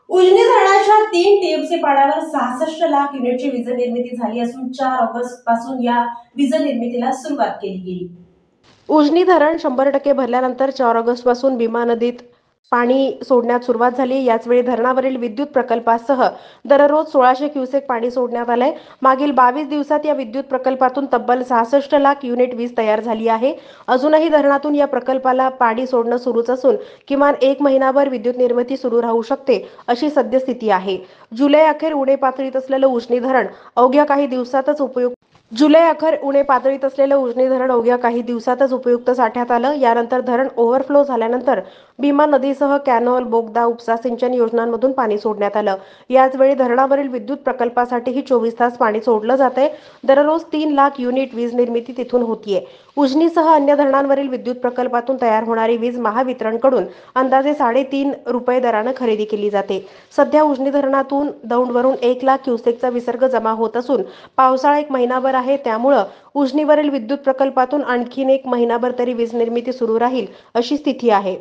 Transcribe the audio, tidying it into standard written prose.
उजनी धरणाच्या 3 टीएमसी पाण्यावर 66 लाख युनिटची वीज निर्मिती झाली असून 4 ऑगस्ट पासून या वीज निर्मितीला सुरुवात केली गेली। उजनी धरण 100% भरल्यानंतर 4 ऑगस्ट पासून भीमा नदीत पाणी सोडण्यास सुरुवात झाली। याचवेळी धरणावरील विद्युत प्रकल्पासह दररोज 1600 क्युसेक पाणी सोडण्यात आले। मागील 22 दिवसात या विद्युत प्रकल्पातून तब्बल 66 लाख युनिट वीज तयार झाली आहे। अजूनही धरणातून या प्रकल्पाला पाणी सोडणं सुरूच असून किमान 1 महिनाभर विद्युत निर्मिती सुरू राहू शकते, अशी सद्यस्थिती आहे। जुलै अखेर उणे पातळीत असलेलं उजनी धरण अवघ्या काही दिवसातच उपयुक्त साठ्यात आलं। यानंतर धरण ओव्हरफ्लो झाल्यानंतर भीमा नदीसह कॅनॉल, बोगदा, उपसा सिंचन योजनांमधून पाणी सोडण्यात आलं। याचवेळी धरणावरील विद्युत प्रकल्पासाठीही 24 तास पाणी सोडलं जातंय। दररोज 3 लाख युनिट वीज निर्मिती तिथून होतीये। उजनीसह अन्य धरणांवरील विद्युत प्रकल्पातून तयार होणारी वीज महावितरणकडून अंदाजे 3.5 रुपये दरानं खरेदी केली जाते। सध्या उजनी धरणातून दौंडवरून 1 लाख क्युसेकचा विसर्ग जमा होत असून पावसाळा 1 महिनाभर आहे, त्यामुळं उजनीवरील विद्युत प्रकल्पातून आणखीन 1 महिनाभर तरी वीज निर्मिती सुरू राहील, अशी स्थिती आहे।